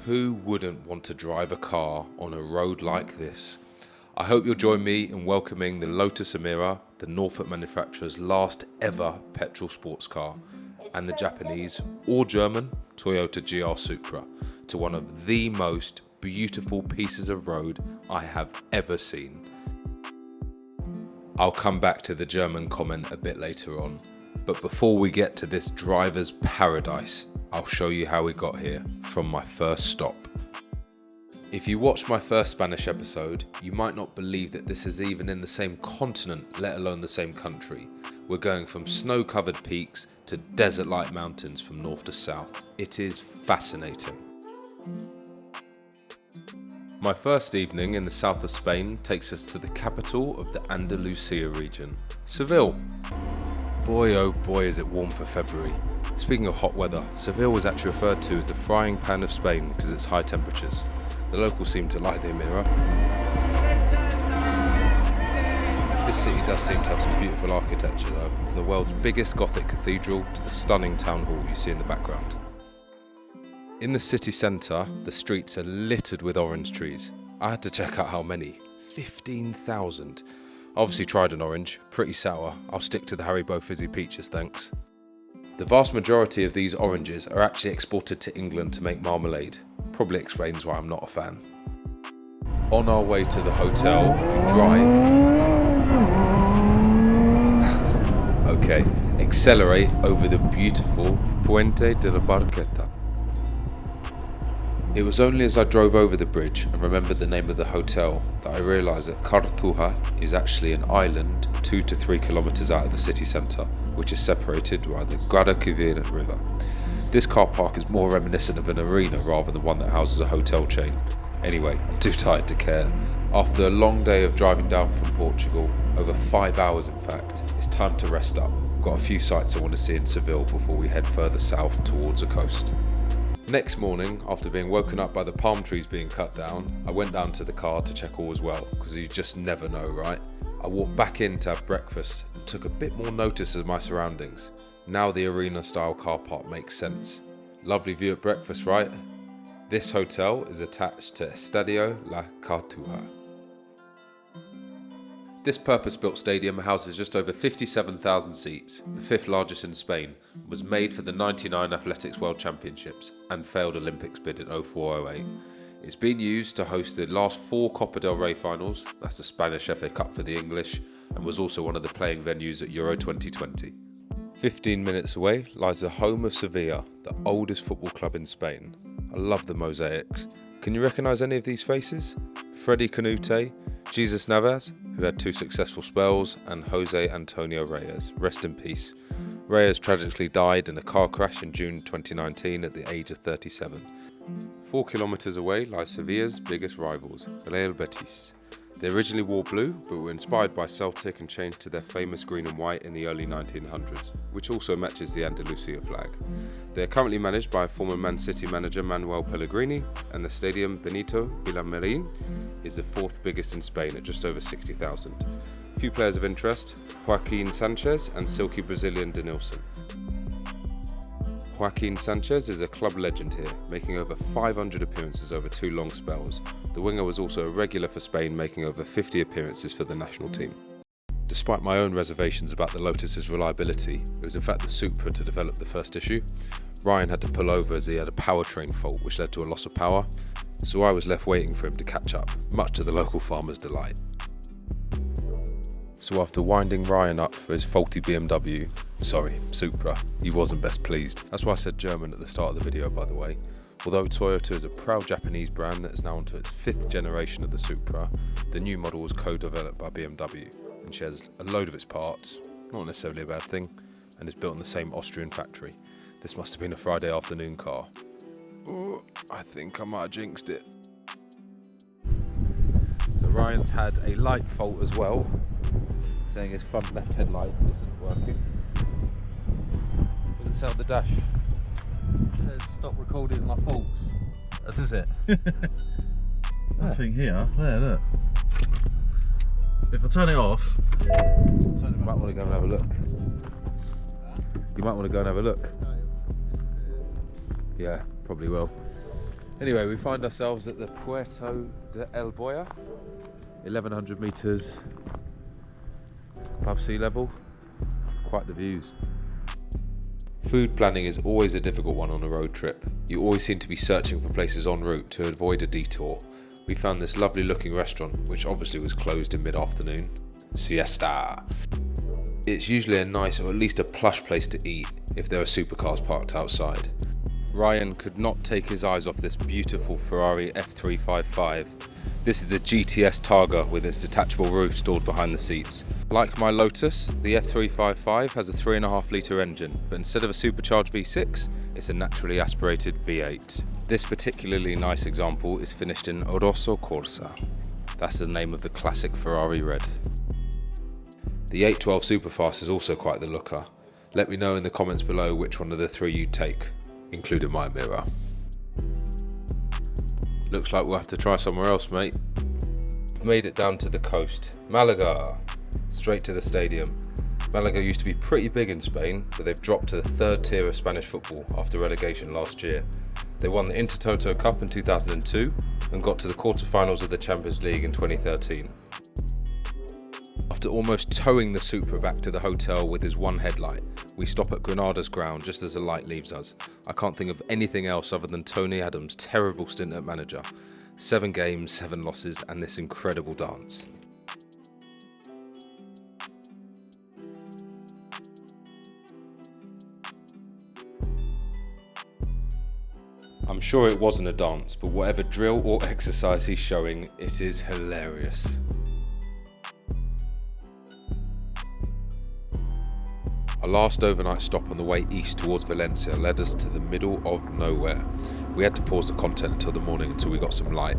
Who wouldn't want to drive a car on a road like this? I hope you'll join me in welcoming the Lotus Emira, the Norfolk manufacturer's last ever petrol sports car, and the Japanese or German Toyota GR Supra to one of the most beautiful pieces of road I have ever seen. I'll come back to the German comment a bit later on, but before we get to this driver's paradise, I'll show you how we got here from my first stop. If you watched my first Spanish episode, you might not believe that this is even in the same continent, let alone the same country. We're going from snow-covered peaks to desert-like mountains from north to south. It is fascinating. My first evening in the south of Spain takes us to the capital of the Andalusia region, Seville. Boy oh boy is it warm for February. Speaking of hot weather, Seville was actually referred to as the frying pan of Spain because of its high temperatures. The locals seem to like the Emira. This city does seem to have some beautiful architecture though, from the world's biggest Gothic cathedral to the stunning town hall you see in the background. In the city centre, the streets are littered with orange trees. I had to check out how many. 15,000. Obviously tried an orange, pretty sour. I'll stick to the Haribo fizzy peaches, thanks. The vast majority of these oranges are actually exported to England to make marmalade. Probably explains why I'm not a fan. On our way to the hotel, we drive. Okay, accelerate over the beautiful Puente de la Barqueta. It was only as I drove over the bridge and remembered the name of the hotel that I realised that Cartuja is actually an island 2 to 3 kilometres out of the city centre, which is separated by the Guadalquivir River. This car park is more reminiscent of an arena rather than one that houses a hotel chain. Anyway, I'm too tired to care. After a long day of driving down from Portugal, over 5 hours in fact, it's time to rest up. Got a few sights I want to see in Seville before we head further south towards the coast. Next morning, after being woken up by the palm trees being cut down, I went down to the car to check all was well, because you just never know, right? I walked back in to have breakfast and took a bit more notice of my surroundings. Now the arena-style car park makes sense. Lovely view at breakfast, right? This hotel is attached to Estadio La Cartuja. This purpose-built stadium houses just over 57,000 seats, the fifth largest in Spain, was made for the 99 Athletics World Championships and failed Olympics bid in 04-08. It's been used to host the last 4 Copa del Rey finals, that's the Spanish FA Cup for the English, and was also one of the playing venues at Euro 2020. 15 minutes away lies the home of Sevilla, the oldest football club in Spain. I love the mosaics. Can you recognise any of these faces? Freddy Canute, Jesus Navas, who had 2 successful spells, and Jose Antonio Reyes, rest in peace. Reyes tragically died in a car crash in June 2019 at the age of 37. 4 kilometres away lies Sevilla's biggest rivals, Real Betis. They originally wore blue, but were inspired by Celtic and changed to their famous green and white in the early 1900s, which also matches the Andalusia flag. They are currently managed by former Man City manager Manuel Pellegrini, and the stadium Benito Villamarín is the 4th biggest in Spain at just over 60,000. A few players of interest, Joaquin Sanchez and silky Brazilian Denilson. Joaquin Sanchez is a club legend here, making over 500 appearances over 2 long spells. The winger was also a regular for Spain, making over 50 appearances for the national team. Despite my own reservations about the Lotus's reliability, it was in fact the Supra to develop the first issue. Ryan had to pull over as he had a powertrain fault which led to a loss of power, so I was left waiting for him to catch up, much to the local farmers' delight. So after winding Ryan up for his faulty Supra, he wasn't best pleased. That's why I said German at the start of the video, by the way. Although Toyota is a proud Japanese brand that is now onto its 5th generation of the Supra, the new model was co-developed by BMW and shares a load of its parts, not necessarily a bad thing, and is built in the same Austrian factory. This must have been a Friday afternoon car. Ooh, I think I might have jinxed it. So Ryan's had a light fault as well, saying his front left headlight isn't working. What does it say on the dash? It says stop recording my faults. That is it. Nothing here. There, look. If I turn it off, You might want to go and have a look. You might want to go and have a look. Yeah, probably will. Anyway, we find ourselves at the Puerto de El Boya, 1100 metres above sea level. Quite the views. Food planning is always a difficult one on a road trip. You always seem to be searching for places en route to avoid a detour. We found this lovely looking restaurant, which obviously was closed in mid-afternoon. Siesta. It's usually a nice or at least a plush place to eat if there are supercars parked outside. Ryan could not take his eyes off this beautiful Ferrari F355. This is the GTS Targa with its detachable roof stored behind the seats. Like my Lotus, the F355 has a 3.5 litre engine, but instead of a supercharged V6, it's a naturally aspirated V8. This particularly nice example is finished in Rosso Corsa. That's the name of the classic Ferrari red. The 812 Superfast is also quite the looker. Let me know in the comments below which one of the three you'd take, including my mirror. Looks like we'll have to try somewhere else, mate. We've made it down to the coast. Malaga! Straight to the stadium. Malaga used to be pretty big in Spain, but they've dropped to the third tier of Spanish football after relegation last year. They won the Intertoto Cup in 2002 and got to the quarterfinals of the Champions League in 2013. After almost towing the Supra back to the hotel with his one headlight, we stop at Granada's ground just as the light leaves us. I can't think of anything else other than Tony Adams' terrible stint at manager. 7 games, 7 losses, and this incredible dance. I'm sure it wasn't a dance, but whatever drill or exercise he's showing, it is hilarious. Our last overnight stop on the way east towards Valencia led us to the middle of nowhere. We had to pause the content until the morning until we got some light.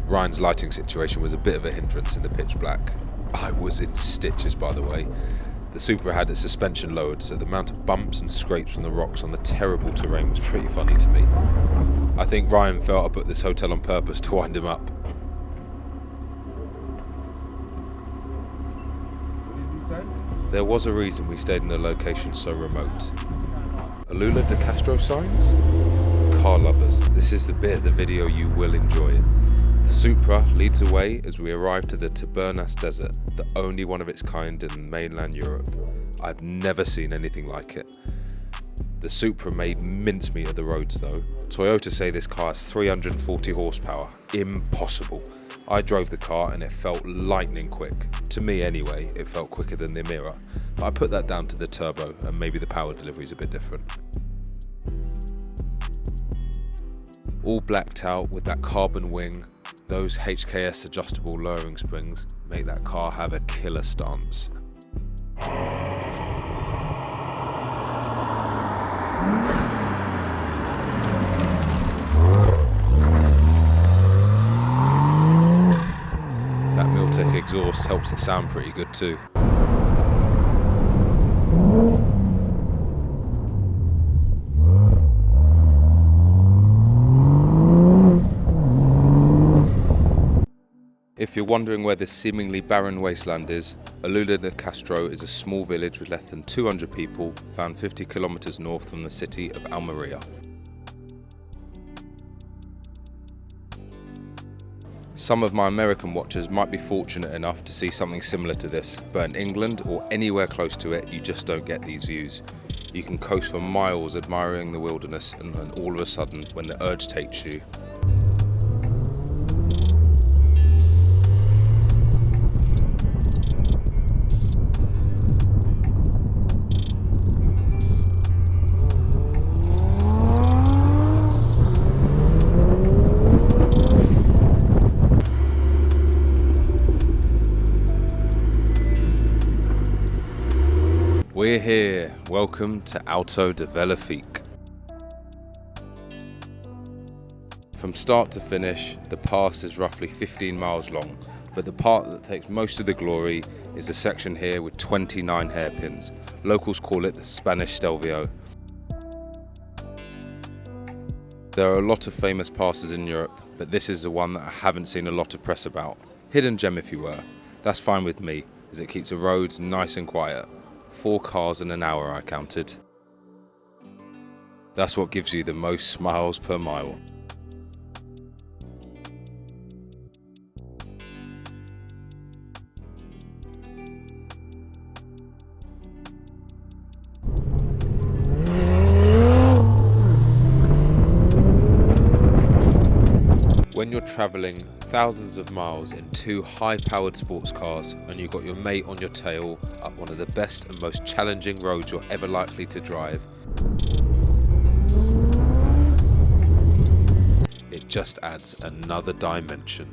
Ryan's lighting situation was a bit of a hindrance in the pitch black. I was in stitches, by the way. The Supra had its suspension lowered, so the amount of bumps and scrapes from the rocks on the terrible terrain was pretty funny to me. I think Ryan felt I booked this hotel on purpose to wind him up. There was a reason we stayed in a location so remote. Alula de Castro signs? Car lovers, this is the bit of the video you will enjoy. The Supra leads away as we arrive to the Tabernas desert, the only one of its kind in mainland Europe. I've never seen anything like it. The Supra made mincemeat of the roads though. Toyota say this car has 340 horsepower. Impossible. I drove the car and it felt lightning quick. To me anyway, it felt quicker than the Emira. But I put that down to the turbo and maybe the power delivery is a bit different. All blacked out with that carbon wing, those HKS adjustable lowering springs make that car have a killer stance. That Miltec exhaust helps it sound pretty good too. If you're wondering where this seemingly barren wasteland is, Alula de Castro is a small village with less than 200 people, found 50 kilometers north from the city of Almeria. Some of my American watchers might be fortunate enough to see something similar to this, but in England or anywhere close to it, you just don't get these views. You can coast for miles admiring the wilderness, and then all of a sudden, when the urge takes you, we're here. Welcome to Alto De Velefique. From start to finish, the pass is roughly 15 miles long, but the part that takes most of the glory is the section here with 29 hairpins. Locals call it the Spanish Stelvio. There are a lot of famous passes in Europe, but this is the one that I haven't seen a lot of press about. Hidden gem if you were. That's fine with me, as it keeps the roads nice and quiet. 4 cars in an hour I counted. That's what gives you the most smiles per mile. When you're travelling thousands of miles in two high-powered sports cars and you've got your mate on your tail up one of the best and most challenging roads you're ever likely to drive, it just adds another dimension.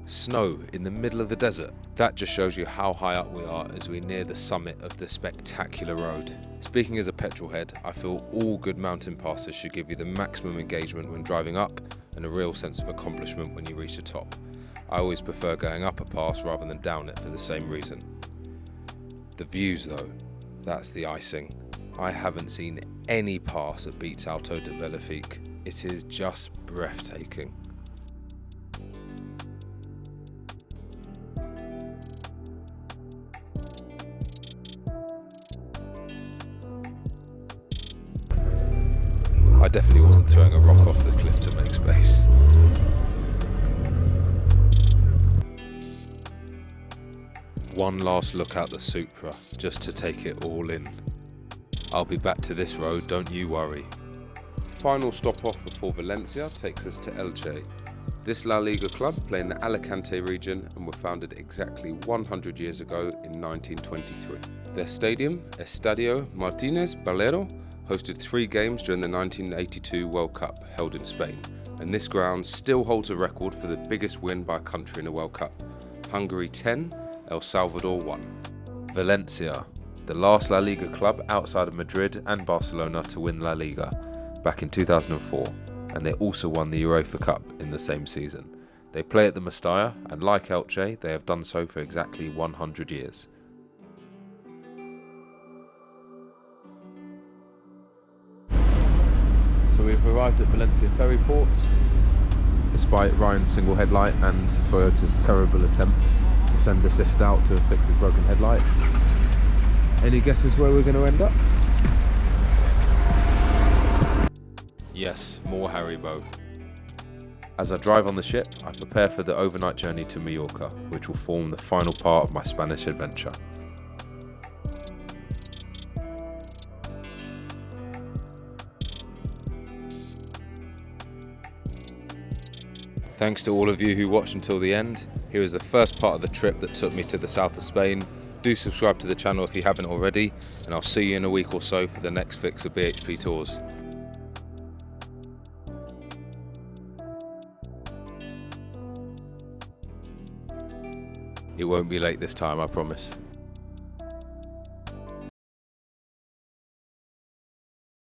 Snow in the middle of the desert. That just shows you how high up we are as we near the summit of the spectacular road. Speaking as a petrol head, I feel all good mountain passes should give you the maximum engagement when driving up and a real sense of accomplishment when you reach the top. I always prefer going up a pass rather than down it for the same reason. The views though, that's the icing. I haven't seen any pass that beats Alto De Velefique. It is just breathtaking. I definitely wasn't throwing a rock off the cliff to make space. One last look at the Supra, just to take it all in. I'll be back to this road, don't you worry. Final stop off before Valencia takes us to Elche. This La Liga club play in the Alicante region and were founded exactly 100 years ago in 1923. Their stadium, Estadio Martínez Valero, hosted 3 games during the 1982 World Cup held in Spain, and this ground still holds a record for the biggest win by a country in a World Cup. Hungary 10, El Salvador 1. Valencia, the last La Liga club outside of Madrid and Barcelona to win La Liga back in 2004, and they also won the UEFA Cup in the same season. They play at the Mestalla, and like Elche, they have done so for exactly 100 years. So we've arrived at Valencia ferry port, despite Ryan's single headlight and Toyota's terrible attempt to send assist out to fix his broken headlight. Any guesses where we're going to end up? Yes, more Haribo. As I drive on the ship, I prepare for the overnight journey to Mallorca, which will form the final part of my Spanish adventure. Thanks to all of you who watched until the end. Here is the first part of the trip that took me to the south of Spain. Do subscribe to the channel if you haven't already, and I'll see you in a week or so for the next fix of BHP Tours. It won't be late this time, I promise.